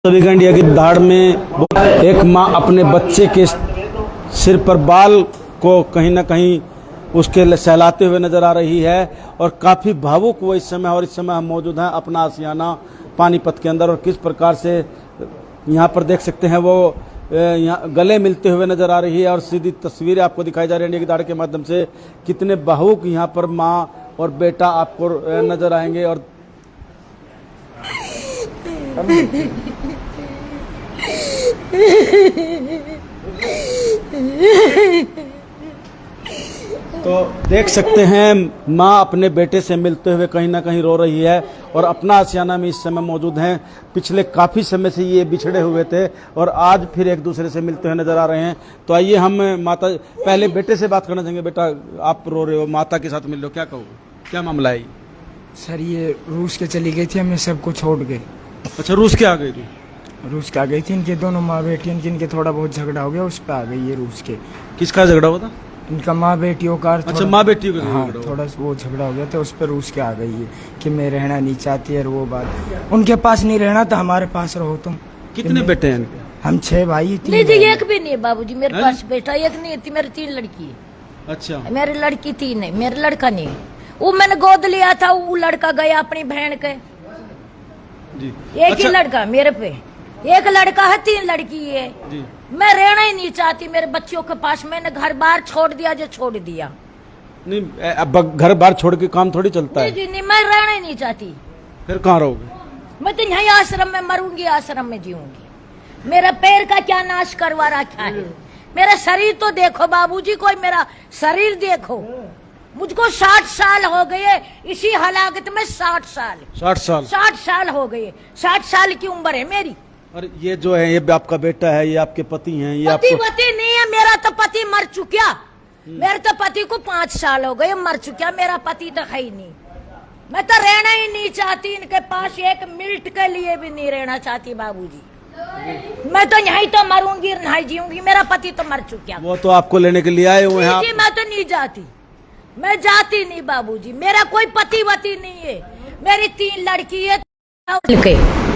सभी का इंडिया की दाढ़ में एक माँ अपने बच्चे के सिर पर बाल को कहीं ना कहीं उसके सहलाते हुए नजर आ रही है और काफ़ी भावुक वो इस समय हम मौजूद हैं अपना आशियाना पानीपत के अंदर। और किस प्रकार से यहाँ पर देख सकते हैं वो यहाँ गले मिलते हुए नजर आ रही है और सीधी तस्वीरें आपको दिखाई जा रही है इंडिया की दाढ़ के माध्यम से। कितने भावुक यहाँ पर माँ और बेटा आपको नजर आएंगे। और तो देख सकते हैं माँ अपने बेटे से मिलते हुए कहीं ना कहीं रो रही है और अपना आशियाना में इस समय मौजूद हैं। पिछले काफ़ी समय से ये बिछड़े हुए थे और आज फिर एक दूसरे से मिलते हुए नजर आ रहे हैं। तो आइए हम माता पहले बेटे से बात करना चाहेंगे। बेटा आप रो रहे हो, माता के साथ मिल रहे हो, क्या कहोगे, क्या मामला है? सर ये रूस के चली गई थी, हमें सबको छोड़ के। अच्छा, रूस के आ गई थी? रूस के आ गई थी, इनके दोनों माँ बेटी, इनके थोड़ा बहुत झगड़ा हो गया, उस पर आ गई है रूस के। किसका झगड़ा हुआ था? इनका माँ बेटियों का। अच्छा, माँ बेटियों का? हाँ, थोड़ा वो झगड़ा हो गया था, उस पर रूस के आ गई है कि मैं रहना नहीं चाहती है। वो बात उनके पास नहीं रहना तो हमारे पास रहो तुम। कितने बेटे हैं इनके? हम 6 भाई। नहीं जी, एक भी नहीं है बाबूजी मेरे पास बेटा, एक नहीं थी, मेरी 3 लड़की है। अच्छा, मेरी लड़की 3 है, मेरा लड़का नहीं है। वो मैंने गोद लिया था, वो लड़का गया अपनी बहन के जी। एक ही लड़का मेरे पे, एक लड़का है, 3 लड़की है जी। मैं रहना ही नहीं चाहती मेरे बच्चों के पास। मैंने घर बार छोड़ दिया जो छोड़ दिया। नहीं, अब घर बार छोड़ के काम थोड़ी चलता है। जी नहीं, मैं रहना ही नहीं चाहती। फिर कहाँ रहोगे? मैं तो यही आश्रम में मरूंगी, आश्रम में जीऊंगी। मेरा पैर का क्या नाश करवा रखा है। मेरा शरीर तो देखो बाबूजी, कोई मेरा शरीर देखो। मुझको 60 साल हो गए इसी हलाकत में। 60 साल हो गए। 60 साल की उम्र है मेरी। और ये जो है ये आपका बेटा है, ये आपके पति हैं? ये पति आपको... पति नहीं है, मेरा तो पति मर चुका। मेरे तो पति को 5 साल हो गए मर चुका। मेरा पति तो है ही नहीं। मैं तो रहना ही नहीं चाहती इनके पास, एक मिनट के लिए भी नहीं रहना चाहती बाबूजी। मैं तो यहीं तो मरूंगी, नहीं जीऊंगी। मेरा पति तो मर चुका। वो तो आपको लेने के लिए आए हुए हैं। मैं तो नहीं जाती, मैं जाती नहीं बाबूजी। मेरा कोई पति वती नहीं है। मेरी 3 लड़की है के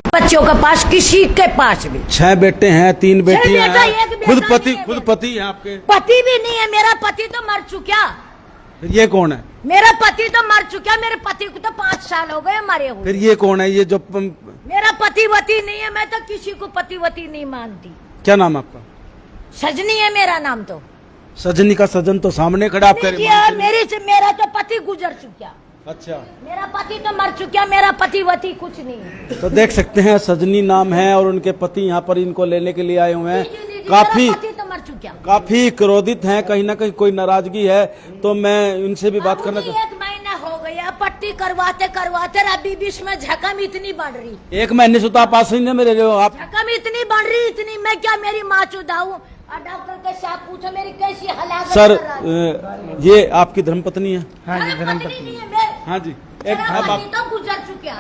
बच्चों के पास, किसी के पास भी। 6 बेटे हैं, 3 बेटियां हैं। खुद पति है आपके? पति भी नहीं है, मेरा पति तो मर चुका। ये कौन है? मेरा पति तो मर चुका। मेरे पति को तो 5 साल हो गए मरे हुए। फिर ये कौन है? ये जो मेरा पति वती नहीं है। मैं तो किसी को पति वती नहीं मानती। क्या नाम आपका? सजनी है मेरा नाम। तो सजनी का सजन तो सामने खड़ा आप मेरा तो पति गुजर चुका। अच्छा, मेरा पति तो मर चुका। मेरा पति वती कुछ नहीं। तो देख सकते हैं सजनी नाम है और उनके पति यहाँ पर इनको लेने के लिए आए हुए हैं। काफी क्रोधित हैं, कहीं ना कहीं कोई नाराजगी है। तो मैं इनसे भी बात करना चाहूँ। 1 महीना हो गया पट्टी करवाते अभी बीच में झकम इतनी बढ़ रही। 1 महीने से तो आप पास ही नहीं मेरे आप। झकम इतनी बढ़ रही, इतनी। मैं क्या मेरी माँ चुदाऊं? डॉक्टर के साथ पूछो मेरी कैसी हालत। सर ये आपकी धर्मपत्नी है? हाँ जी, धर्मपत्नी। हाँ जी, एक तो गुजर चुके हैं।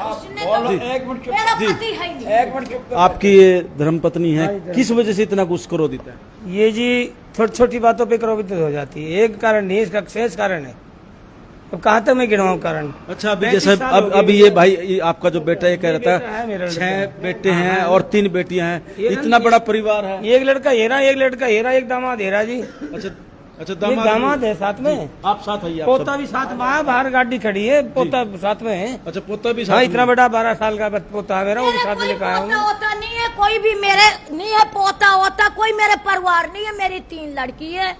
आपकी ये धर्मपत्नी है, किस वजह से इतना कुछ क्रोधित है? ये जी छोटी छोटी बातों पे क्रोधित हो जाती है। एक कारण नहीं, इसका शेष कारण है। अब कहाँ तक मैं गिनवाऊं कारण? अच्छा, अभी जैसे अब ये भाई आपका जो बेटा ये कह रहा था 6 बेटे हैं और 3 बेटियां हैं, इतना बड़ा परिवार है। एक लड़का हेरा, एक लड़का हेरा, एक दामाद हेरा जी। अच्छा, दामाद है साथ में। आप साथ आइए। पोता भी साथ में, बाहर गाड़ी खड़ी है, पोता साथ में है। अच्छा, पोता भी साथ? इतना बड़ा 12 साल का पोता है मेरा, वो साथ लेकर आया हूँ। होता नहीं है कोई भी मेरे, नहीं है पोता होता कोई मेरे परिवार नहीं है। मेरी 3 लड़की है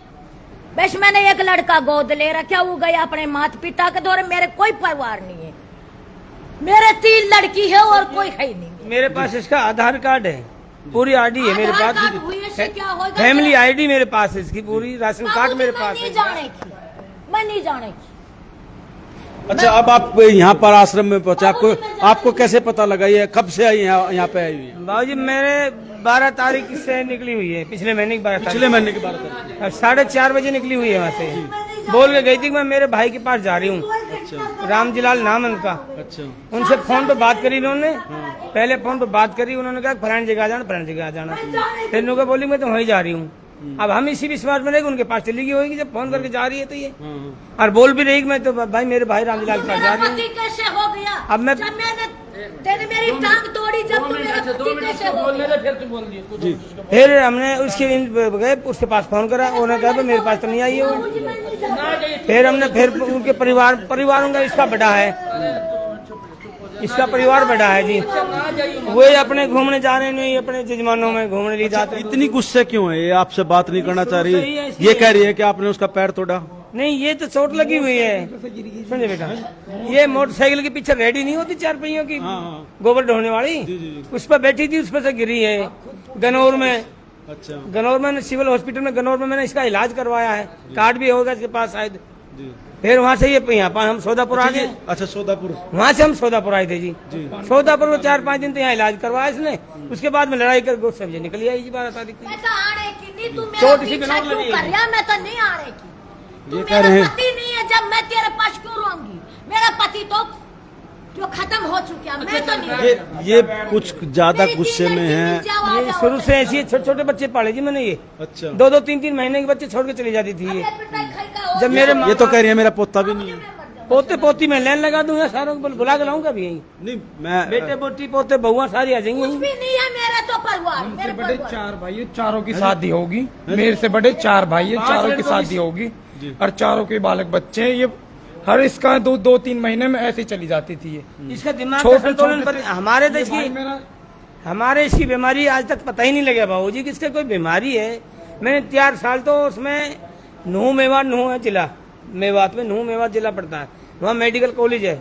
बस। मैंने एक लड़का गोद ले रखा, वो गया अपने माता पिता के दौरे। मेरे कोई परिवार नहीं है। मेरे 3 लड़की है और कोई है नहीं। मेरे पास इसका आधार कार्ड है, पूरी आईडी है मेरे पास। फैमिली आईडी मेरे पास है इसकी पूरी, राशन कार्ड मेरे पास है। मैं नहीं जाने की। अच्छा, अब आप यहाँ पर आश्रम में पहुँचे, आपको कैसे पता लगा? ये कब से आई यहाँ पे आई हुई है? बाबूजी मेरे 12 तारीख से निकली हुई है, पिछले महीने की 12 तारीख। पिछले महीने की 12 तारीख 4:30 बजे निकली हुई है वहाँ से। बोल के गई थी कि मैं मेरे भाई के पास जा रही हूँ। अच्छा, रामजीलाल नाम है उनका। अच्छा, उनसे फोन पे बात करी इन्होंने। पहले फोन पे बात करी, उन्होंने कहा फलानी जगह जाना, फलानी जगह जाना। फिर उन्होंने बोली मैं तो वहीं जा रही हूँ। अब हम इसी विश्वास में रहेंगे, उनके पास चली गई होगी जब फोन करके जा रही है तो ये, और बोल भी रही कि मैं तो भाई मेरे भाई रामजीलाल के पास जा रही हूँ। कैसे हो गया? अब मैं जब मैंने तेरी मेरी टांग तोड़ी, जब तू मेरा पति कैसे हो गया? फिर हमने उसके गए, उसके पास फोन करा, उन्होंने कहा मेरे पास तो नहीं आई है वो। बाबूजी, मैं नहीं जाती। फिर हमने फिर उनके परिवारों का इसका बड़ा है, इसका परिवार बड़ा है जी, वो अपने घूमने जा रहे नहीं, अपने जजमानों में घूमने ले जाते हैं। इतनी गुस्से क्यों है? ये आपसे बात नहीं करना चाह सही है, रही, इसलिए- ये कह रही है कि आपने उसका पैर तोड़ा। नहीं, ये तो चोट लगी हुई है, समझे बेटा, ये मोटरसाइकिल के पीछे रेडी नहीं होती 4 पहियों की, गोबर ढोने वाली, उस पर बैठी थी, उस पर से गिरी है गनौर में। अच्छा गनौर में सिविल हॉस्पिटल में गनौर में मैंने इसका इलाज करवाया है, कार्ड भी होगा इसके पास शायद। फिर वहाँ से ये यहाँ पर हम सौदापुर आ गए। अच्छा सोदापुर, वहाँ से हम सौदापुर आए थे जी। सौदापुर में 4-5 दिन तो यहाँ इलाज करवाया इसने, उसके बाद में लड़ाई कर सब्जी निकली आई जी 12 तारीख को। मैं तो आने की नहीं, तू मेरा चोट इसी पीछा गनौर में क्यों लगी कर है। रहा? मैं तो नहीं आने की। तू ये कह रहे मेरा हैं। पति नहीं है, जब मैं तेरे पास क्यों रहूंगी? मेरा पति तो जो खत्म हो चुका, मैं तो नहीं। ये कुछ ज्यादा गुस्से में है। ये शुरू से ऐसी छोटे छोटे बच्चे पाले जी मैंने, ये अच्छा 2-2, 3-3 महीने के बच्चे छोड़ के चली जाती थी ये। जब मेरे ये तो कह रही है मेरा पोता भी नहीं है। पोते पोती में लाइन लगा दूंगा, सारों को बुला के लाऊंगा भी यहीं। नहीं मैं बेटे पोती पोते बहुआ सारी आ जाएंगी कुछ यहीं। भी नहीं है मेरा तो परिवार, मेरे बड़े परिवार। 4 भाई है, चारों की शादी होगी। मेरे से बड़े 4 भाई है, 5 चारों की लड़कों शादी की- होगी और चारों के बालक बच्चे हैं। ये हर इसका 2-3 महीने में ऐसे चली जाती थी ये। इसका दिमाग का छोटे- संतुलन छोटे पर से- हमारे तो ये भाई इसकी मेरा हमारे इसकी बीमारी आज तक पता ही नहीं लगा बाबूजी कि इसका कोई बीमारी है। मैंने 4 साल तो उसमें नूह है जिला मेवात में, नूह मेवात जिला पड़ता है, वहाँ मेडिकल कॉलेज है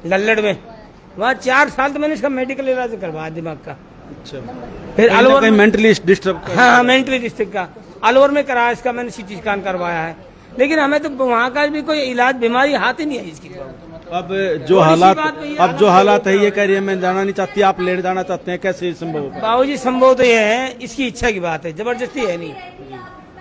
लल्लड़ में, वहाँ 4 साल तो मैंने इसका मेडिकल इलाज करवाया दिमाग का। अच्छा फिर अलवर में- मेंटली डिस्टर्ब। हाँ मेंटली डिस्ट्रिक्ट का अलवर में कराया इसका, मैंने सीटी स्कैन करवाया है, लेकिन हमें तो वहाँ का भी कोई इलाज बीमारी हाथ ही नहीं है इसकी। अब जो हालात अब जो हालात है ये कह रही है मैं जाना नहीं चाहती, आप ले जाना चाहते हैं, कैसे संभव होगा? बाबूजी संभव तो ये है, इसकी इच्छा की बात है, जबरदस्ती है नहीं।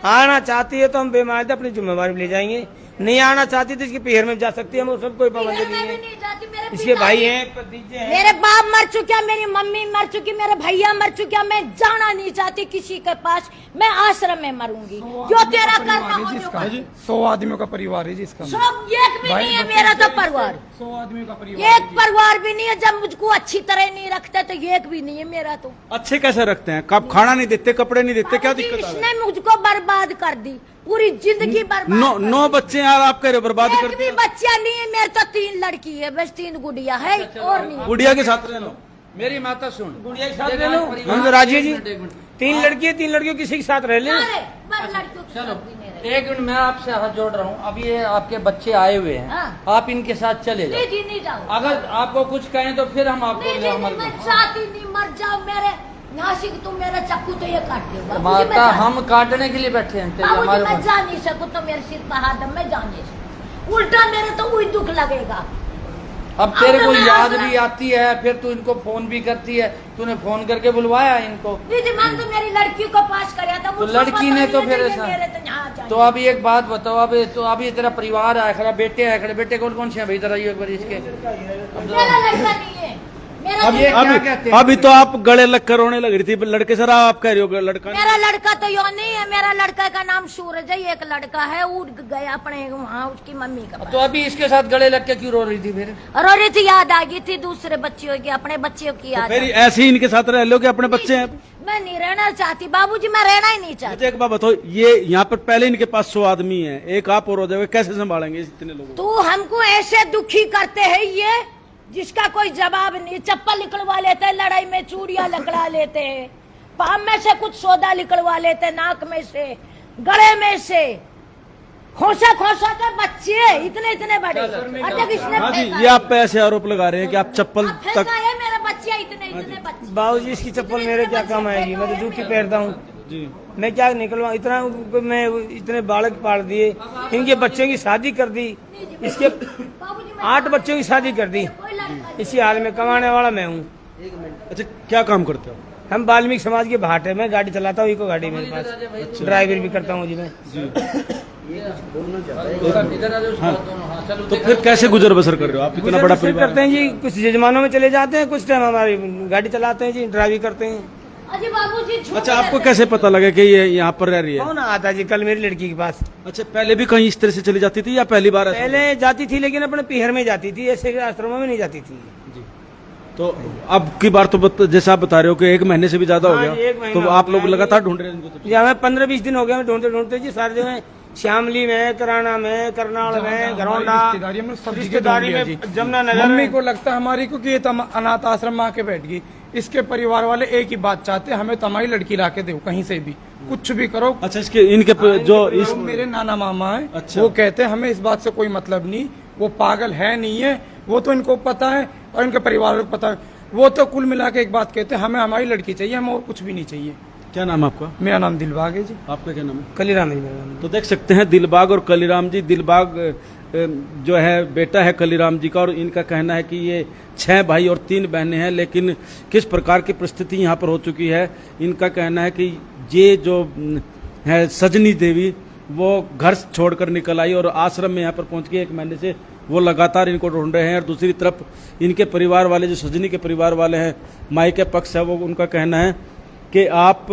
आना चाहती है तो हम बेमानत अपनी जिम्मेवारी ले जाएंगे, नहीं आना चाहती तो इसके पेड़ में जा सकती है, हम सब कोई पाबंदी मैं नहीं भी है। नहीं जाती, मेरे इसके पिता भाई भी- हैं, भतीजे हैं। मेरे बाप मर चुका, मेरी मम्मी मर चुकी, मेरे भैया मर चुका, मैं जाना नहीं चाहती किसी के पास, मैं आश्रम में मरूंगी। जो तेरा करना परिवार हो है जो जिसका, कर। 100 आदमियों का परिवार है जिसका। सब एक भी भाई नहीं है बच्चे- मेरा तो परिवार, 100 आदमियों का परिवार एक परिवार भी नहीं है। जब मुझको अच्छी तरह नहीं रखते तो एक भी नहीं है मेरा तो। अच्छे कैसे रखते हैं? कब खाना नहीं देते, कपड़े नहीं देते, क्या दिक्कत आ रही है? इसने मुझको बर्बाद कर दी, पूरी जिंदगी बर्बाद 9 बच्चे यार आप कह रहे हो बर्बाद एक करते भी बच्चा नहीं है, मेरे तो 3 लड़की है, बस 3 गुड़िया है और नहीं। गुड़िया के साथ रह लो। मेरी माता सुन, गुड़िया के साथ ले लो, हम तो राजी है जी। 3 लड़की है, 3 लड़कियों किसी के साथ रह ले। अरे, पर लड़कियों के चलो साथ भी नहीं रहे। 1 मिनट मैं आपसे हाथ जोड़ रहा हूँ। अब ये आपके बच्चे आए हुए हैं, हाँ। आप इनके साथ चले जाओ। नहीं जी नहीं जाओ। अगर आपको कुछ कहें तो फिर हम आपको नहीं ले जी नहीं, हमारे मैं घर। चाहती नहीं, मर जाओ मेरे नासिक, तुम मेरा चक्कू तो ये काट दो बाबूजी, मैं माता जा- हम काटने के लिए बैठे हैं तेरे बाबूजी हमारे मैं ऊपर। जा नहीं सकूं तो मेरे सिर पर हाथ है, मैं जा नहीं सकूं। उल्टा मेरे तो वही दुख लगेगा। अब तेरे को मैं याद आश्रम- भी आती है, फिर तू इनको फोन भी करती है, तूने फोन करके बुलवाया इनको। दीदी मैंने तो मेरी लड़की को पास कराया था, मुझको लड़की पता ने तो नहीं फिर है, ऐसा- मेरे तो यहाँ जाए। तो अभी एक बात बताओ, अभी तेरा परिवार आया खड़ा, बेटे आए खड़े, बेटे कौन कौन से हैं भाई? जरा ये एक बार इसके मेरा लड़का नहीं है, मेरा अब ये लड़का- क्या कहते हैं? अभी तो आप गले लग कर रोने लग रही थी लड़के सर, आप कह रहे हो लड़का नहीं। मेरा लड़का तो यो नहीं है, मेरा लड़का का नाम सूरज है, एक लड़का है उड़ गया अपने वहाँ उसकी मम्मी का पास। तो अभी इसके साथ गले लग के क्यों रो रही थी फिर? और औरत थी, याद आ गई थी दूसरे बच्चियों की, अपने बच्चियों की याद फिर आ गई। ऐसे ही इनके साथ रह लो कि अपने बच्चे हैं। मैं नहीं रहना चाहती बाबूजी, मैं रहना ही नहीं चाहती। मुझे एक बात बताओ, ये यहाँ पर पहले इनके पास 100 आदमी है, एक आप और हो जाओगे, कैसे संभालेंगे इतने लोगों को? तू हमको ऐसे दुखी करते हैं ये, जिसका कोई जवाब नहीं। चप्पल निकलवा लेते हैं, लड़ाई में चूड़ियां लकड़ा लेते हैं, पाम में से कुछ सौदा निकलवा लेते हैं, नाक में से, गले में से, खोसा खोसा के बच्चे इतने इतने बड़े। और जब इसने हाँ जी, फेंका ये आप पे ऐसे आरोप लगा रहे हैं कि आप चप्पल अब तक। फेंका है मेरे बच्चे इतने इतने बच्चे। बाबूजी इसकी चप्पल मेरे क्या काम आएगी, मैं तो जूती पहनता हूँ, जी मैं क्या निकलवा इतना, मैं इतने बालक पाल दिए, इनके बच्चों की शादी कर दी, इसके बाबूजी मैं 8 बच्चों की शादी कर दी, कोई लड़का इसी हाल में कमाने वाला मैं हूँ। अच्छा क्या काम करते हो? हम वाल्मीकि समाज के भाट है, मैं गाड़ी चलाता हूँ, इको गाड़ी मेरे पास, ड्राइवर भी करता हूँ जी मैं। इधर आ जाओ, दोनों, हाँ, चलो, तो फिर कैसे गुजर बसर कर रहे हो आप? इतना बड़ा गुजर बसर परिवार करते हैं जी, कुछ जजमानों में चले जाते हैं, कुछ टाइम हमारी गाड़ी चलाते हैं जी, ड्राइविंग करते हैं। अजी बाबूजी झूठ अच्छा, आपको कहते कैसे पता लगा कि ये यहाँ पर रह रही है? कौन आता जी कल मेरी लड़की के पास? अच्छा, पहले भी कहीं इस तरह से चली जाती थी या पहली बार ऐसा? पहले जाती थी लेकिन अपने पीहर में जाती थी, ऐसे आश्रमों में नहीं जाती थी। तो अब की बार तो जैसा आप बता रहे हो कि 1 महीने से भी ज्यादा हो हाँ जी, गया, 1 महीना तो हो आप गया लोग है। लगातार ढूंढ रहे हैं इनको? तो या मैं 15-20 दिन हो गया मैं ढूंढते ढूंढते जी सारे जगह, श्यामली में, कराना में, करनाल में, घरौंडा, रिश्तेदारी हमने सब जगह रिश्तेदारी ढूंढ में, लिया जी। जमुना नगर मम्मी में। को लगता है हमारी को कि ये तो अनाथ आश्रम में आके बैठ गई। इसके परिवार वाले एक ही बात चाहते हैं, हमें तुम्हारी लड़की ला के दो, कहीं से भी कुछ भी करो। अच्छा, इसके इनके जो इस मेरे नाना मामा है, अच्छा। वो कहते हैं हमें इस बात से कोई मतलब नहीं, वो पागल है नहीं है, वो तो इनको पता है और इनके परिवार को पता है। वो तो कुल मिला के एक बात कहते हैं, हमें हमारी लड़की चाहिए, हमें और कुछ भी नहीं चाहिए। क्या नाम है आपका? मेरा नाम दिलबाग है जी। आपका क्या नाम है? कलीराम जी मेरा नाम। तो देख सकते हैं दिलबाग और कलीराम जी। दिलबाग जो है बेटा है कलीराम जी का, और इनका कहना है कि ये 6 भाई और 3 बहनें हैं, लेकिन किस प्रकार की परिस्थिति यहाँ पर हो चुकी है। इनका कहना है कि ये जो है सजनी देवी, वो घर छोड़कर निकल आई और आश्रम में यहाँ पर पहुँच गई। 1 महीने से वो लगातार इनको ढूंढ रहे हैं। और दूसरी तरफ इनके परिवार वाले, जो सजनी के परिवार वाले हैं, माई के पक्ष है, वो उनका कहना है कि आप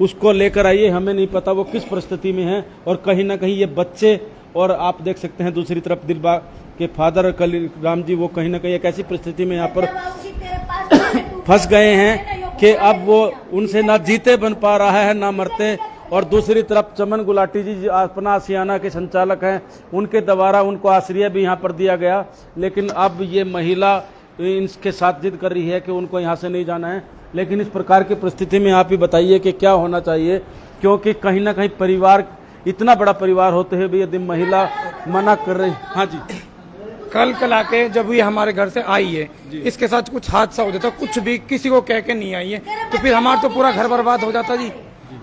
उसको लेकर आइए, हमें नहीं पता वो किस परिस्थिति में है। और कहीं ना कहीं ये बच्चे, और आप देख सकते हैं दूसरी तरफ दिलबाग के फादर कलीराम जी, वो कहीं ना कहीं एक ऐसी परिस्थिति में यहाँ पर बाबूजी तेरे पास फंस गए हैं कि अब वो उनसे ना जीते बन पा रहा है ना मरते। और दूसरी तरफ चमन गुलाटी जी अपना आशियाना के संचालक हैं, उनके द्वारा उनको आश्रय भी यहाँ पर दिया गया, लेकिन अब ये महिला इनके साथ जिद कर रही है कि उनको यहाँ से नहीं जाना है। लेकिन इस प्रकार की परिस्थिति में आप ही बताइए कि क्या होना चाहिए, क्योंकि कहीं ना कहीं परिवार, इतना बड़ा परिवार होते हुए भी यदि महिला मना कर रही। हाँ जी, कल आके जब ये हमारे घर से आई है, इसके साथ कुछ हादसा हो जाता, कुछ भी किसी को कह के नहीं आई है, तो फिर हमारा तो पूरा घर बर्बाद हो जाता जी।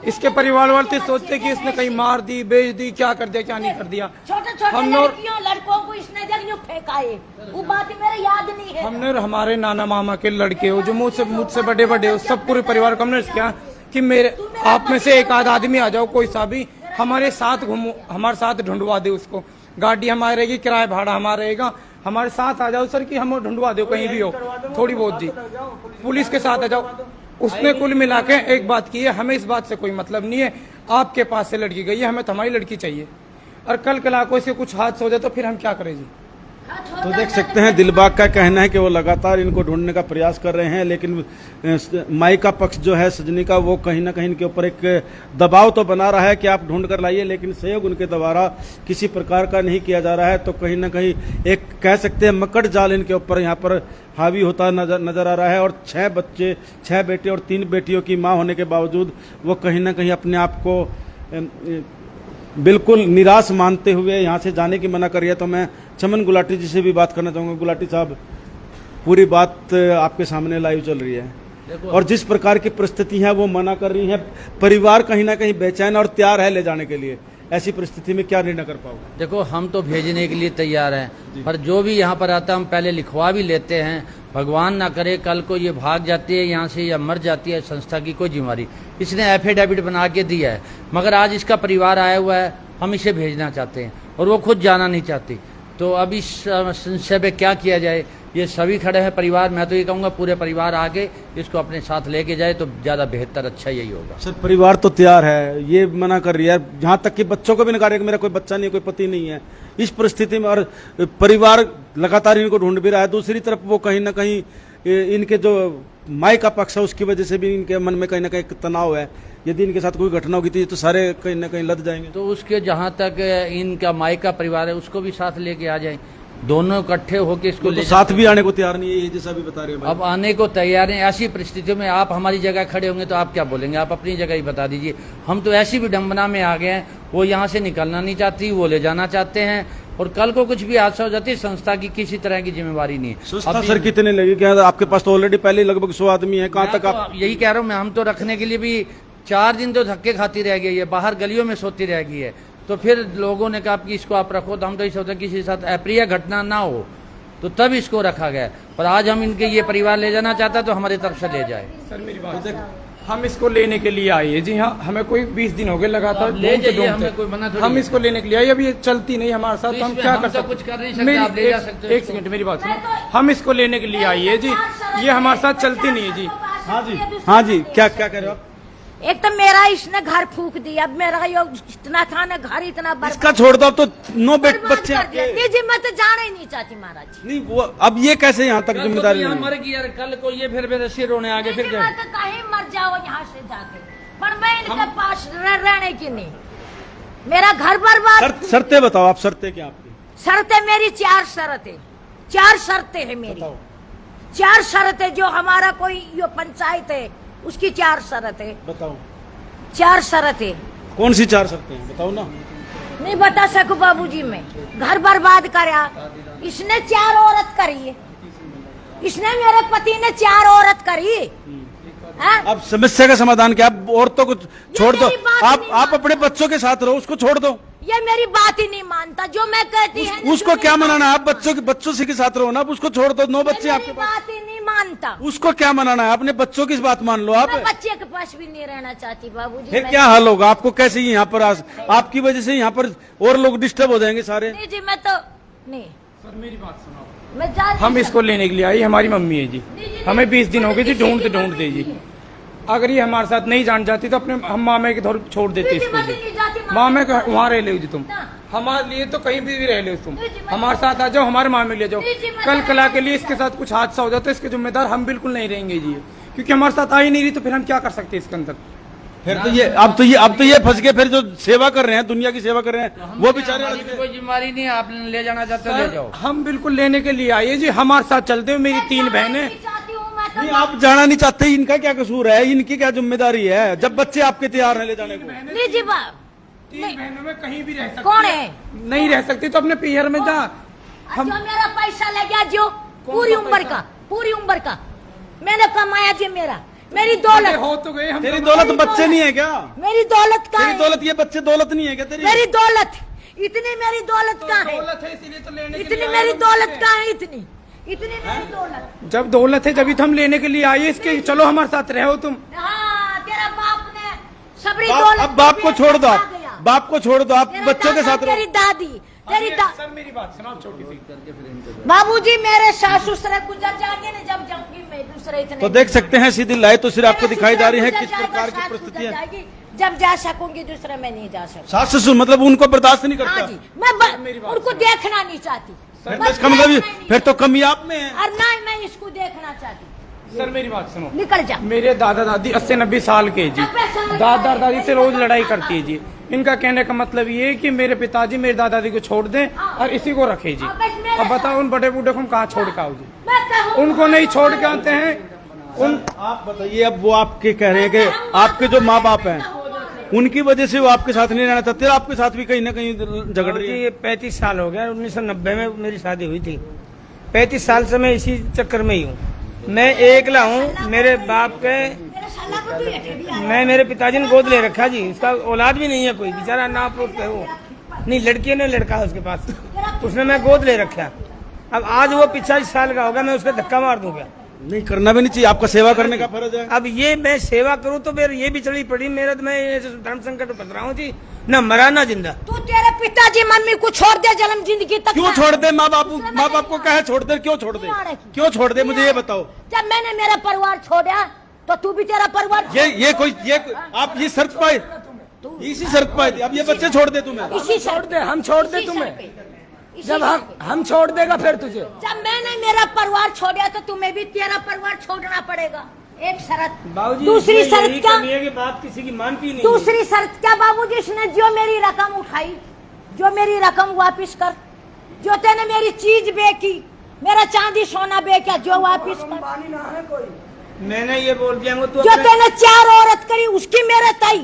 इसके परिवार वाले तो सोचते कि इसने कहीं मार दी, बेच दी, क्या कर दिया क्या नहीं कर दिया। छोटे छोटे हम लोग लड़कियों लड़कों को इसने जगह फेंकाए, वो बात मेरे याद नहीं है। हमने और हमारे नाना मामा के लड़के हो जो मुझसे बड़े बड़े हो, सब पूरे परिवार को हमने किया कि मेरे आप में से एक आध आदमी आ जाओ, कोई सा भी हमारे साथ घूमो, हमारे साथ ढूंढवा दे उसको, गाड़ी हमारी रहेगी, किराया भाड़ा हमारा रहेगा, हमारे साथ आ जाओ सर कि हम ढूंढवा दो कहीं भी हो, थोड़ी बहुत जी, पुलिस के साथ आ जाओ। उसने कुल मिला के एक बात की है, हमें इस बात से कोई मतलब नहीं है, आपके पास से लड़की गई है, हमें तुम्हारी लड़की चाहिए। और कल को इसके कुछ हादसा हो जाए तो फिर हम क्या करें जी। तो देख सकते हैं दिलबाग का कहना है कि वो लगातार इनको ढूंढने का प्रयास कर रहे हैं, लेकिन माई का पक्ष जो है सजनी का, वो कहीं ना कहीं इनके ऊपर एक दबाव तो बना रहा है कि आप ढूंढ कर लाइए, लेकिन सहयोग उनके द्वारा किसी प्रकार का नहीं किया जा रहा है। तो कहीं ना कहीं एक कह सकते हैं मकड़ जाल इनके ऊपर यहाँ पर हावी होता नजर आ रहा है। और 6 बच्चे, 6 बेटे और 3 बेटियों की माँ होने के बावजूद वो कहीं ना कहीं अपने आप को बिल्कुल निराश मानते हुए यहाँ से जाने की मना कर रही है। तो मैं चमन गुलाटी जी से भी बात करना चाहूँगा। गुलाटी साहब, पूरी बात आपके सामने लाइव चल रही है और जिस प्रकार की परिस्थिति है वो मना कर रही है, परिवार कहीं ना कहीं बेचैन और तैयार है ले जाने के लिए। ऐसी परिस्थिति में क्या निर्णय कर पाओगे? देखो, हम तो भेजने के लिए तैयार हैं, पर जो भी यहाँ पर आता है हम पहले लिखवा भी लेते हैं। भगवान ना करे कल को ये भाग जाती है यहाँ से या मर जाती है, संस्था की कोई जिम्मेवारी। इसने एफिडेविट बना के दिया है, मगर आज इसका परिवार आया हुआ है, हम इसे भेजना चाहते हैं और वो खुद जाना नहीं चाहती। तो अब इस संशय पे क्या किया जाए, ये सभी खड़े हैं परिवार। मैं तो ये कहूँगा पूरे परिवार आके इसको अपने साथ लेके जाए तो ज़्यादा बेहतर, अच्छा यही होगा। सर, परिवार तो तैयार है, ये मना कर रही है, यहाँ तक कि बच्चों को भी नकार रही है कि मेरा कोई बच्चा नहीं, कोई पति नहीं है इस परिस्थिति में, और परिवार लगातार इनको ढूंढ भी रहा है। दूसरी तरफ वो कहीं ना कहीं इनके जो माई का पक्ष है उसकी वजह से भी इनके मन में कहीं ना कहीं तनाव है। यदि इनके साथ कोई घटना होगी तो सारे कहीं ना कहीं लद जाएंगे। तो उसके जहाँ तक इनका माई का परिवार है उसको भी साथ लेके आ जाए, दोनों इकट्ठे होके इसको ले साथ भी आने को तैयार नहीं है, जैसा भी बता रहे हैं। अब आने को तैयार हैं। ऐसी परिस्थितियों में आप हमारी जगह खड़े होंगे तो आप क्या बोलेंगे? आप अपनी जगह ही बता दीजिए। हम तो ऐसी विडंबना में आ गए हैं, वो यहाँ से निकलना नहीं चाहती, वो ले जाना चाहते हैं, और कल को कुछ भी हादसा हो जाती है, संस्था की किसी तरह की जिम्मेवारी नहीं है। संस्था सर कितने लगे? क्या आपके पास तो ऑलरेडी पहले लगभग 100 आदमी है, कहाँ तक आप? यही कह रहा हूँ मैं, हम तो रखने के लिए भी 4 दिन तो धक्के खाती रह गई है, बाहर गलियों में सोती रह गई है। तो फिर लोगों ने कहा कि इसको आप रखो, तो हम तो ये सोचते हैं किसी के साथ अप्रिय घटना ना हो, तो तब इसको रखा गया। पर आज हम इनके ये परिवार ले जाना चाहता तो हमारी तरफ से ले जाए। सर मेरी बात, हम इसको लेने के लिए आए हैं जी। हाँ, हमें कोई 20 दिन हो गए लगातार ले जाइए, हमें कोई मना थोड़ी हम है। इसको लेने के लिए आए, अब ये चलती नहीं हमारे साथ, तो हम क्या कर सकते? कुछ कर नहीं सकते, आप ले जा सकते हो। एक सेकंड मेरी बात सुनो, हम इसको लेने के लिए आई है जी, ये हमारे साथ चलती नहीं है जी। हाँ जी, हाँ जी, क्या क्या कह रहे हो आप? एक तो मेरा इसने घर फूक दिया, अब मेरा यो इतना था ना, घर इतना इसका छोड़ दो, अब तो 9 बर्बाद बच्चे कर दिया। आपके। नहीं जी, मैं तो जाना ही नहीं चाहती महाराज जी। नहीं वो अब ये कैसे यहाँ तक जिम्मेदारी यहाँ नहीं मर गई यार, कल को ये फिर ऐसे रोने आगे फिर नहीं जी, क्या? मैं तो कहीं मर जाओ यहाँ से जाके, पर मैं इनके पास रहने की नहीं। मेरा घर बर्बाद। शर्तें बताओ आप, शर्तें क्या आपकी? शर्तें मेरी 4 शर्तें, 4 शर्तें है मेरी, 4 शर्तें। जो हमारा कोई यो पंचायत है उसकी 4 शर्तें, बताओ 4 शर्तें। कौन सी 4 शर्तें हैं, बताओ ना। नहीं बता सकूं बाबूजी, मैं घर बर्बाद करा, इसने 4 औरत करी है, इसने मेरे पति ने 4 औरत करी। हाँ? अब समस्या का समाधान क्या? आप औरतों को छोड़ दो, मेरी बात आप नहीं अपने बच्चों के साथ रहो, उसको छोड़ दो। ये मेरी बात ही नहीं मानता, जो मैं कहती है ना, उसको जो क्या मेरी मनाना है? आप बच्चों से के साथ रहो ना, आप उसको छोड़ दो। 9 बात- बच्चे ये आपके मेरी पास, बात ही नहीं मानता। उसको क्या मनाना है? अपने बच्चों की बात मान लो आप। मैं बच्चे के पास भी नहीं रहना चाहती बाबूजी। फिर मैं- क्या हल होगा? आपको कैसे यहाँ पर आपकी वजह से यहाँ पर और लोग डिस्टर्ब हो जाएंगे सारे। नहीं जी, मैं तो नहीं, सर मेरी बात सुनो, मैं जा हम इसको लेने के लिए आई, हमारी मम्मी है जी, हमें 20 दिन हो गए जी, ढूंढते जी। अगर ये हमारे साथ नहीं जान जाती तो अपने हम मामे के घर छोड़ देते इसको जी। मामे के वहाँ रह ले जी तुम, हमारे लिए तो कहीं भी रह ले तुम, हमारे साथ आ जाओ, हमारे मामे ले जाओ। कल कला के लिए इसके साथ कुछ हादसा हो जाता है, इसके जिम्मेदार हम बिल्कुल नहीं रहेंगे जी, क्योंकि हमारे साथ आ ही नहीं रही, तो फिर हम क्या कर सकते हैं इसके अंदर? फिर तो ये अब तो ये फंस गए। फिर जो सेवा कर रहे हैं, दुनिया की सेवा कर रहे हैं, वो बेचारे हमारी भी कोई जिम्मेदारी नहीं है, आप ले जाना चाहते हो ले जाओ। हम बिल्कुल लेने के लिए आए जी, हमारे साथ चलते हो। मेरी 3 बहनें, नहीं, नहीं, आप जाना नहीं चाहते, इनका क्या कसूर है? इनकी क्या जिम्मेदारी है जब बच्चे आपके तैयार हैं ले जाने को? नहीं जी बा 3 बहनों में कहीं भी रह सकती कौन है? नहीं रह सकती तो अपने पियर में जा। जो मेरा पैसा ले गया, जो पूरी उम्र का मैंने कमाया जी, मेरी दौलत, हो तो गए हम। तेरी दौलत बच्चे नहीं है क्या? मेरी दौलत का तेरी है, दौलत, ये बच्चे दौलत नहीं है क्या तेरी? मेरी दौलत, इतनी मेरी दौलत का है, दौलत है इसीलिए तो लेने के इतनी लिए मेरी आए दौलत हम। का है, इतनी मेरी दौलत। जब दौलत है जब तो हम लेने के लिए आए इसके, चलो हमारे साथ रहो तुम। हाँ, तेरा बाप ने सबरी बाप, दौलत अब बाप को छोड़ दो, आ आप गया। बाप को छोड़ दो, आप तेरा बच्चों के दादा, साथ रहो। तेरी दादी, तेरी सर मेरी बात सुनो छोटी सी। बाबूजी, मेरे सासू ससुर गुजर जाएंगे ना, जब जाऊंगी मैं दूसरे इतने। तो देख सकते हैं सीधी लाइव तो सिर्फ आपको मेरा दिखाई जा रही है ससुर किस गुजर प्रकार जाएगा, की सास परिस्थितियां। गुजर जाएगी, जब जा सकूंगी दूसरे में नहीं जा सकूंगी। सास ससुर मतलब उनको बर्दाश्त नहीं हाँ करता। जी, मैं उनको देखना नहीं चाहती। फिर तो बस इसका मतलब देखना ही नहीं फिर तो कमी आप में है। और ना ही मैं इसको देखना चाहती। सर मेरी बात सुनो, निकल जा। मेरे दादा दादी 80-90 साल के जी, 90 साल के दादा दादी से रोज लड़ाई करती है जी। इनका कहने का मतलब ये है कि मेरे पिताजी मेरे दादा दादी को छोड़ दें और इसी को रखे जी। अब बताओ उन बड़े बूढ़े को हम कहाँ छोड़ के आओ जी? मैं कहूँ उनको नहीं छोड़ के आते हैं उन। आप बताइए, अब वो आपके कह रहे हैं कि आपके जो माँ बाप हैं उनकी वजह से वो आपके साथ नहीं रहना चाहते, आपके साथ भी कहीं ना कहीं झगड़ रही है। ये 35 साल हो गया, 1990 में मेरी शादी हुई थी। 35 साल से मैं इसी चक्कर में ही हूँ। मैं एकला हूँ, मेरे बाप के, मेरे साला को तू ये टेढ़ी आ। मैं मेरे पिताजी ने गोद ले रखा जी, उसका औलाद भी नहीं है कोई, बेचारा ना है वो, नहीं लड़की ने लड़का है उसके पास, उसने मैं गोद ले रखा। अब आज वो 85 साल का होगा, मैं उसका धक्का मार दूंगा। नहीं, करना भी नहीं चाहिए, आपका सेवा करने का फर्ज है। अब ये मैं सेवा करूं तो फिर ये भी चढ़ी पड़ी मेरा, तो मैं ऐसे धर्म संकट फंस रहा हूँ जी, ना मरा ना जिंदा। तू तेरे पिताजी मम्मी को छोड़ दे जन्म जिंदगी तक। क्यों छोड़ दे? माँ बाप को कहे छोड़ दे, क्यों छोड़ दे? क्यों छोड़ दे? मुझे ये बताओ। जब मैंने मेरा परिवार छोड़ा तो तू भी तेरा परिवार आप ये शर्त पाए, इसी शर्त पाए थी। अब ये बच्चे छोड़ दे तुम्हें। इसी छोड़ दे, हम छोड़ दे तुम्हें, जब हम छोड़ देगा फिर तुझे। जब मैंने मेरा परिवार छोड़ा तो तुम्हें भी तेरा परिवार छोड़ना पड़ेगा। एक शर्त, बाबूजी दूसरी यही शर्त क्या? कमी है कि बात किसी की मानती नहीं। दूसरी शर्त क्या बाबूजी? इसने जो मेरी रकम उठाई, जो मेरी रकम वापिस कर, जो तेने मेरी चीज बेची, मेरा चांदी सोना बेचा, जो वापिस कर। मैंने ये बोल दिया तो जो तेने 4 औरत करी उसकी मेरे तई,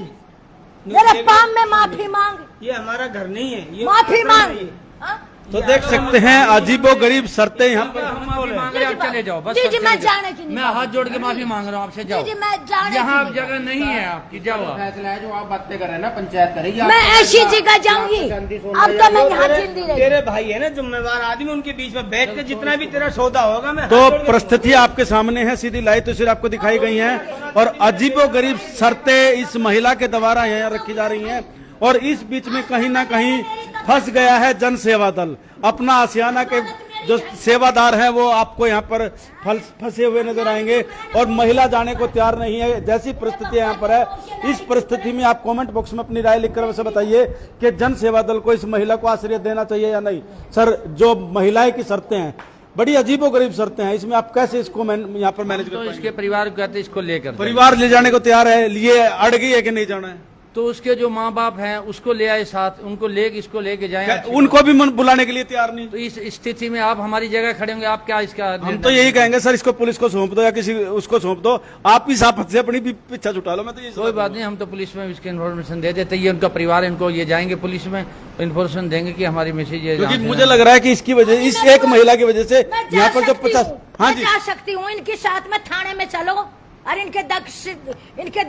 मेरे पाम में माफी मांग, ये हमारा घर नहीं है, ये माफी अपना मांग। नहीं है। हाँ? तो देख सकते हैं अजीबो गरीब शर्तें यहाँ पर। हम माफी मांग रहे हैं, आप चले जाओ बस। जी, जी, चले मैं जाओ। जाने की नहीं। मैं हाथ जोड़ के माफी मांग रहा हूँ आपसे, जाओ। जी, जी, मैं जाने यहाँ की अब नहीं। जगह नहीं है आपकी, जाओ आप। फैसला है जो आप बातें कर रहे हैं ना, पंचायत करेगी। मैं ऐसी जगह जाऊंगी, अब तो मैं यहाँ जिंदी रही। तेरे भाई है ना जिम्मेवार आदमी, उनके बीच में बैठ के जितना भी तेरा सौदा होगा मैं तो हाथ जोड़ के परिस्थितियां आपके सामने है, सीधी लाइव तो सिर्फ आपको दिखाई गई हैं और अजीबो गरीब शर्तें इस महिला के द्वारा यहाँ रखी जा रही हैं। और इस बीच में कहीं ना कहीं फंस गया है जन सेवा दल। अपना आसियाना के जो सेवादार हैं वो आपको यहाँ पर फंसे हुए नजर आएंगे और महिला जाने को तैयार नहीं है। जैसी परिस्थिति यहाँ पर है, इस परिस्थिति में आप कमेंट बॉक्स में अपनी राय लिखकर वैसे बताइए कि जन सेवा दल को इस महिला को आश्रय देना चाहिए या नहीं। सर, जो महिलाएं की शर्तें हैं बड़ी अजीबोगरीब शर्तें हैं, इसमें आप कैसे इसको यहाँ पर मैनेज कर तो पाएंगे? इसके परिवार को कहते इसको लेकर जाए। परिवार ले जाने को तैयार है, लिए अड़ गई है कि नहीं जाना है? तो उसके जो माँ बाप हैं उसको ले आए साथ, उनको इसको लेके जाए। उनको भी बुलाने के लिए तैयार नहीं? तो इस स्थिति में आप हमारी जगह खड़े होंगे, आप क्या इसका? हम तो यही कहेंगे सर, इसको पुलिस को सौंप दो या किसी उसको सौंप दो, आप इस आफत से अपनी भी पीछा छुटा लो। मैं तो ये कोई बात नहीं, हम तो पुलिस में इसकी इन्फॉर्मेशन दे देते। ये उनका परिवार, इनको ये जाएंगे पुलिस में इन्फॉर्मेशन देंगे कि हमारी मैसेज ये। क्योंकि मुझे लग रहा है कि इसकी वजह, इस एक महिला की वजह से यहाँ पर जो 50। हाँ जी, जा सकती हूँ, इनके साथ में थाने में चलो और इनके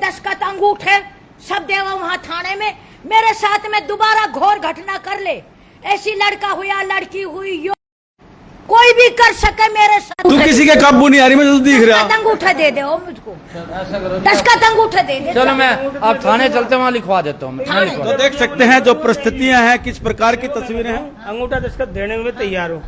10 का तो अंगूठे सब देवा वहाँ थाने में, मेरे साथ में दोबारा घोर घटना कर ले, ऐसी लड़का हुआ लड़की हुई यो कोई भी कर सके मेरे साथ। तू किसी के काबू नहीं आ रही, मुझे तो दिख रहा। अंगूठा दे दे मुझको, ऐसा करो, 10 का अंगूठा दे दे। चलो मैं आप थाने चलते वहाँ लिखवा देता हूँ। तो देख सकते हैं जो परिस्थितियां हैं, किस प्रकार की तस्वीरें हैं। अंगूठा दस्तखत देने में तैयार हो,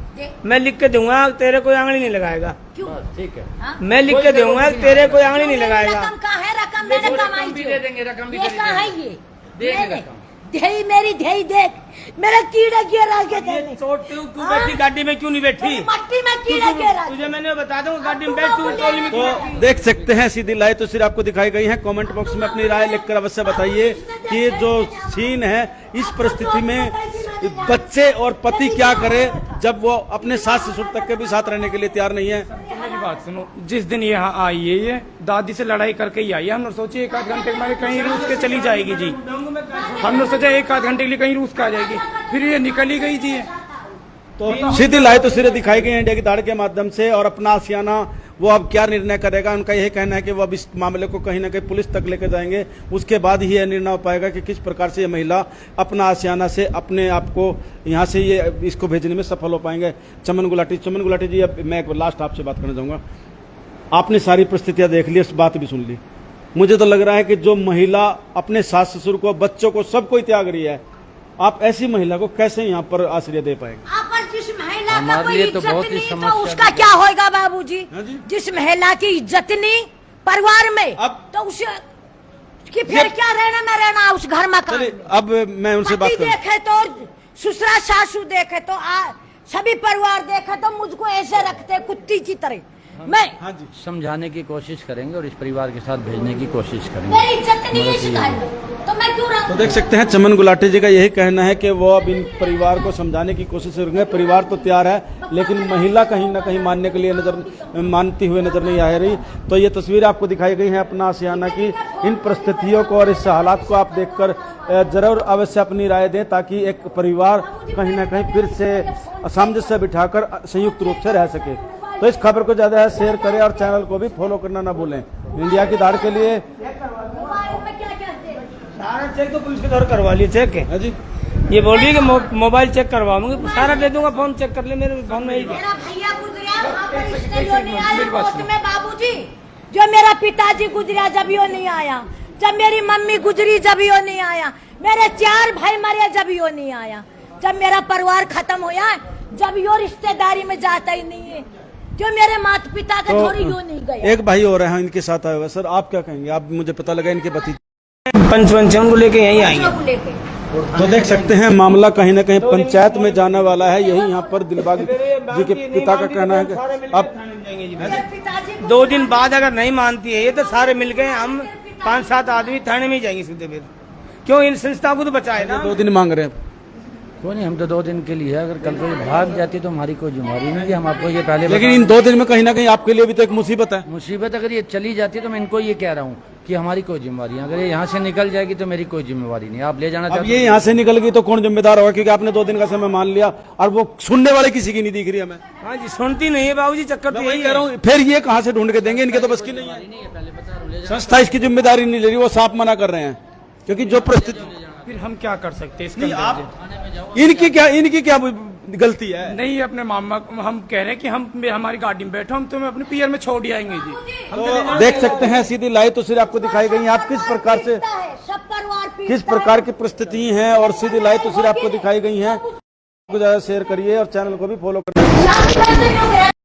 मैं लिख के दूंगा, तेरे कोई आंगली नहीं लगाएगा। क्यों? ठीक है, मैं लिख के दूंगा, तेरे कोई आंगली नहीं लगाएगा। रकम कहाँ है? रकम मैंने कमाई भी जो। दे देंगे, रकम भी ये दे कहाँ है? देंगे। ये देंगे मैंने रकम। ढेई मेरी ढेई देख, मेरा कीड़ा गिरा के देने। तू बैठी गाड़ी में क्यों नहीं बैठी? मट्टी में कीड़ा गिरा। तुझे मैंने बता दूं गाड़ी में बैठ, तू ट्रॉली में क्यों बैठी? तो देख सकते हैं सीधी लाइव तस्वीर आपको दिखाई गई है। कमेंट बॉक्स में अपनी राय लिखकर अवश्य बताइए कि ये जो सीन है, इस परिस्थिति में बच्चे और पति क्या करे जब वो अपने सास ससुर तक के भी साथ रहने के लिए तैयार नहीं है। मेरी बात सुनो, जिस दिन यहाँ आई है ये दादी से लड़ाई करके ही आई है। हमने सोची 1-8 घंटे के बाद कहीं रूस के चली जाएगी जी, हमने सोचा 1-8 घंटे के लिए कहीं रूस का आ जाएगी, फिर ये निकली गई जी। तो सीधी लाइव तस्वीरें दिखाई गई हैं इंडिया की दाड़ के माध्यम से, और अपना आशियाना वो अब क्या निर्णय करेगा, उनका यही कहना है कि वो अब इस मामले को कहीं ना कहीं पुलिस तक लेकर जाएंगे, उसके बाद ही यह निर्णय हो पाएगा कि किस प्रकार से ये महिला अपना आशियाना से अपने आप को यहाँ से ये इसको भेजने में सफल हो पाएंगे। चमन गुलाटी जी, अब मैं एक लास्ट आपसे बात करना चाहूँगा। आपने सारी परिस्थितियाँ देख ली, इस बात भी सुन ली, मुझे तो लग रहा है कि जो महिला अपने सास ससुर को, बच्चों को, सबको त्याग रही है, आप ऐसी महिला को कैसे यहाँ पर आश्रय दे पाएंगे? जिस महिला का हमारे कोई लिए तो इज्जत बहुत ही नहीं, तो समस्या उसका क्या होगा बाबूजी? हाँ जी? जिस महिला की इज्जत नहीं परिवार में, तो उसे कि फिर क्या रहना में रहना उस घर में। चलिए, अब मैं उनसे बात करूं। देखे तो ससुरा सासू देखे तो सभी परिवार देखे तो मुझको ऐसे रखते कुत्ती की तरह। मैं हाँ जी, समझाने की कोशिश करेंगे और इस परिवार के साथ भेजने की कोशिश करेंगे। मेरी इज्जत नहीं है इस घर में, तो मैं क्यों रहूं? तो देख सकते हैं चमन गुलाटी जी का यही कहना है कि वो अब इन परिवार को समझाने की कोशिश करेंगे। परिवार तो तैयार है, लेकिन महिला कहीं ना कहीं मानने के लिए मानती हुई नजर नहीं आ रही। तो ये तस्वीर आपको दिखाई गई है अपना आशियाना की। इन परिस्थितियों को और इस हालात को आप देखकर जरूर अवश्य अपनी राय दें, ताकि एक परिवार कहीं ना कहीं फिर से सामंजस्य बिठाकर संयुक्त रूप से रह सके। तो इस खबर को ज्यादा है शेयर करें और चैनल को भी फॉलो करना ना भूलें। इंडिया की दाड़ के लिए सारा चेक तो पुलिस के द्वारा करवा लिए, चेक है। हाँ जी, ये बोल रही है कि मोबाइल चेक करवाऊंगी, सारा दे दूंगा, फोन चेक कर ले, मेरे फोन में ही है। मेरा भैया गुजरिया वहाँ पर इसलिए नहीं आया कोर्ट में बाबूजी, जो मेरा पिताजी गुजरिया जब यो नहीं आया, जब मेरी मम्मी गुजरी जब यो नहीं आया, मेरे 4 भाई मरे जब यो नहीं आया, जब मेरा परिवार खत्म होया जब यो रिश्तेदारी में जाता ही नहीं है, जो मेरे माता पिता का थोड़ी यो नहीं गया। एक भाई और है इनके साथ आए हुए। सर, आप क्या कहेंगे? आप, मुझे पता लगा इनके पति पंचम को लेके यहीं आएंगे। तो देख सकते हैं मामला कहीं ना कहीं पंचायत में जाने वाला है। यही यहाँ पर दिलबाग जी के पिता का कहना है कि अब 2 दिन बाद अगर नहीं मानती है ये, तो सारे मिल गए हम 5-7 आदमी थाने में ही जाएंगे सीधे। फिर क्यों इन संस्था को तो बचाए ना। 2 दिन मांग रहे हैं। कोई नहीं, हम तो 2 दिन के लिए है, अगर कल को ये भाग जाती तो हमारी कोई जिम्मेवारी नहीं है। हम आपको ये पहले लेकिन इन 2 दिन में कहीं ना कहीं आपके लिए भी तो एक मुसीबत है। मुसीबत अगर ये चली जाती तो मैं इनको ये कह रहा हूँ कि हमारी कोई जिम्मेवारी है। अगर ये यहाँ से निकल जाएगी तो मेरी कोई जिम्मेवारी नहीं। आप ले जाना अब चाहते ये यहाँ से निकल गई तो कौन जिम्मेदार होगा? क्योंकि आपने 2 दिन का समय मान लिया और वो सुनने वाले किसी की नहीं दिख रही है। मैं हाँ जी, सुनती नहीं है बाबूजी, चक्कर तो यही कह रहा हूँ। फिर ये कहाँ से ढूंढ के देंगे? इनके तो बस की नहीं है। संस्था इसकी जिम्मेदारी नहीं ले रही, वो साफ मना कर रहे हैं। क्योंकि जो परिस्थिति, फिर हम क्या कर सकते हैं इसका? इनकी क्या गलती है? नहीं, अपने मामा हम कह रहे हैं कि हम हमारी गाड़ी में बैठो, हम तुम्हें अपने पियर में छोड़ आएंगे जी। तो देख सकते हैं सीधी लाइव तस्वीर आपको दिखाई गई है। आप किस प्रकार से, सब परिवार किस प्रकार की परिस्थिति है, और सीधी लाइव तस्वीर आपको दिखाई गई है। ज्यादा शेयर करिए और चैनल को भी फॉलो करिए। शादी करते क्यों गया?